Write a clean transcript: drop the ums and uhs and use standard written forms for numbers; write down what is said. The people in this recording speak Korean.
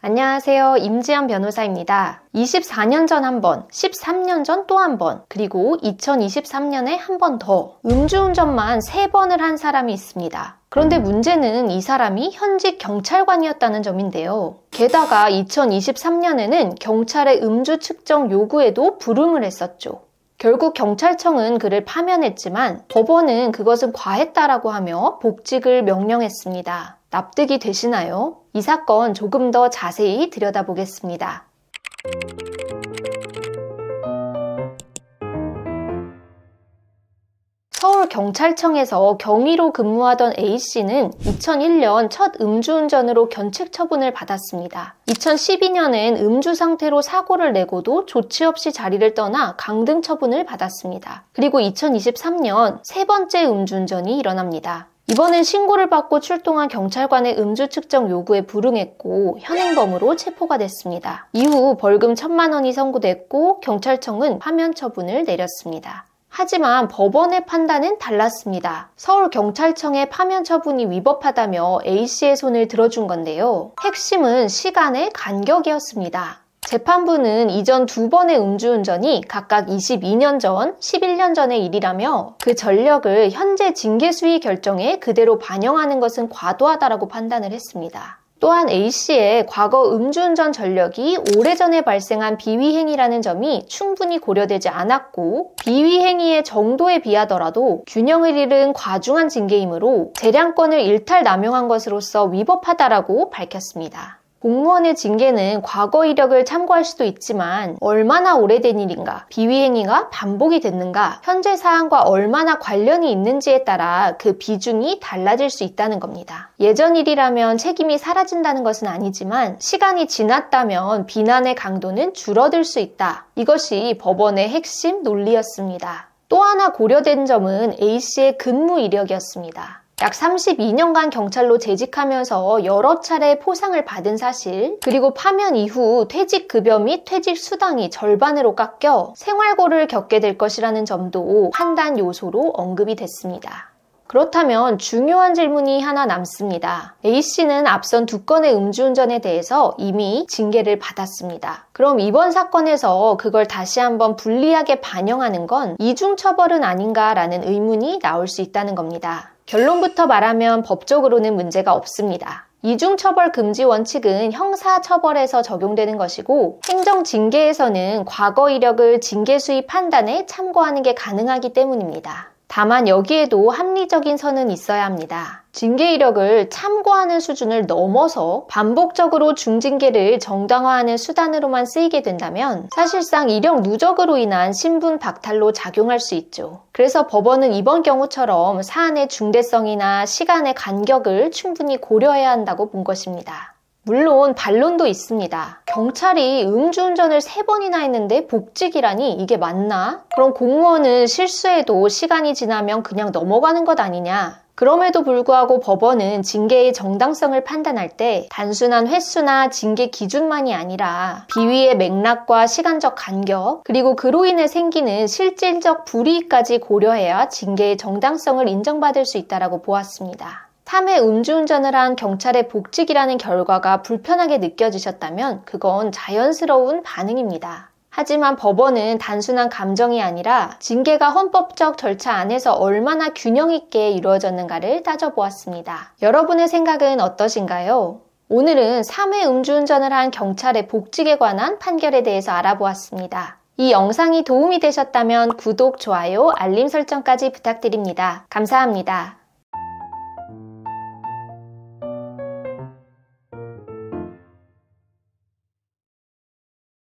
안녕하세요. 임지연 변호사입니다. 24년 전 한 번, 13년 전 또 한 번, 그리고 2023년에 한 번 더 음주운전만 3번을 한 사람이 있습니다. 그런데 문제는 이 사람이 현직 경찰관이었다는 점인데요. 게다가 2023년에는 경찰의 음주 측정 요구에도 불응을 했었죠. 결국 경찰청은 그를 파면했지만 법원은 그것은 과했다라고 하며 복직을 명령했습니다. 납득이 되시나요? 이 사건 조금 더 자세히 들여다보겠습니다. 서울경찰청에서 경위로 근무하던 A씨는 2001년 첫 음주운전으로 견책 처분을 받았습니다. 2012년엔 음주 상태로 사고를 내고도 조치 없이 자리를 떠나 강등 처분을 받았습니다. 그리고 2023년 세 번째 음주운전이 일어납니다. 이번엔 신고를 받고 출동한 경찰관의 음주 측정 요구에 불응했고 현행범으로 체포가 됐습니다. 이후 벌금 1,000만 원이 선고됐고 경찰청은 파면 처분을 내렸습니다. 하지만 법원의 판단은 달랐습니다. 서울경찰청의 파면 처분이 위법하다며 A씨의 손을 들어준 건데요. 핵심은 시간의 간격이었습니다. 재판부는 이전 2번의 음주운전이 각각 22년 전, 11년 전의 일이라며 그 전력을 현재 징계수위 결정에 그대로 반영하는 것은 과도하다라고 판단을 했습니다. 또한 A씨의 과거 음주운전 전력이 오래전에 발생한 비위행위라는 점이 충분히 고려되지 않았고 비위행위의 정도에 비하더라도 균형을 잃은 과중한 징계이므로 재량권을 일탈 남용한 것으로서 위법하다라고 밝혔습니다. 공무원의 징계는 과거 이력을 참고할 수도 있지만 얼마나 오래된 일인가, 비위행위가 반복이 됐는가, 현재 사안과 얼마나 관련이 있는지에 따라 그 비중이 달라질 수 있다는 겁니다. 예전 일이라면 책임이 사라진다는 것은 아니지만 시간이 지났다면 비난의 강도는 줄어들 수 있다. 이것이 법원의 핵심 논리였습니다. 또 하나 고려된 점은 A씨의 근무 이력이었습니다. 약 32년간 경찰로 재직하면서 여러 차례 포상을 받은 사실, 그리고 파면 이후 퇴직급여 및 퇴직수당이 절반으로 깎여 생활고를 겪게 될 것이라는 점도 판단 요소로 언급이 됐습니다. 그렇다면 중요한 질문이 하나 남습니다. A씨는 앞선 2건의 음주운전에 대해서 이미 징계를 받았습니다. 그럼 이번 사건에서 그걸 다시 한번 불리하게 반영하는 건 이중처벌은 아닌가라는 의문이 나올 수 있다는 겁니다. 결론부터 말하면 법적으로는 문제가 없습니다. 이중처벌 금지 원칙은 형사처벌에서 적용되는 것이고 행정징계에서는 과거 이력을 징계수위 판단에 참고하는 게 가능하기 때문입니다. 다만 여기에도 합리적인 선은 있어야 합니다. 징계 이력을 참고하는 수준을 넘어서 반복적으로 중징계를 정당화하는 수단으로만 쓰이게 된다면 사실상 이력 누적으로 인한 신분 박탈로 작용할 수 있죠. 그래서 법원은 이번 경우처럼 사안의 중대성이나 시간의 간격을 충분히 고려해야 한다고 본 것입니다. 물론 반론도 있습니다. 경찰이 음주운전을 3번이나 했는데 복직이라니 이게 맞나? 그럼 공무원은 실수해도 시간이 지나면 그냥 넘어가는 것 아니냐? 그럼에도 불구하고 법원은 징계의 정당성을 판단할 때 단순한 횟수나 징계 기준만이 아니라 비위의 맥락과 시간적 간격, 그리고 그로 인해 생기는 실질적 불이익까지 고려해야 징계의 정당성을 인정받을 수 있다고 보았습니다. 3회 음주운전을 한 경찰의 복직이라는 결과가 불편하게 느껴지셨다면 그건 자연스러운 반응입니다. 하지만 법원은 단순한 감정이 아니라 징계가 헌법적 절차 안에서 얼마나 균형 있게 이루어졌는가를 따져보았습니다. 여러분의 생각은 어떠신가요? 오늘은 3회 음주운전을 한 경찰의 복직에 관한 판결에 대해서 알아보았습니다. 이 영상이 도움이 되셨다면 구독, 좋아요, 알림 설정까지 부탁드립니다. 감사합니다.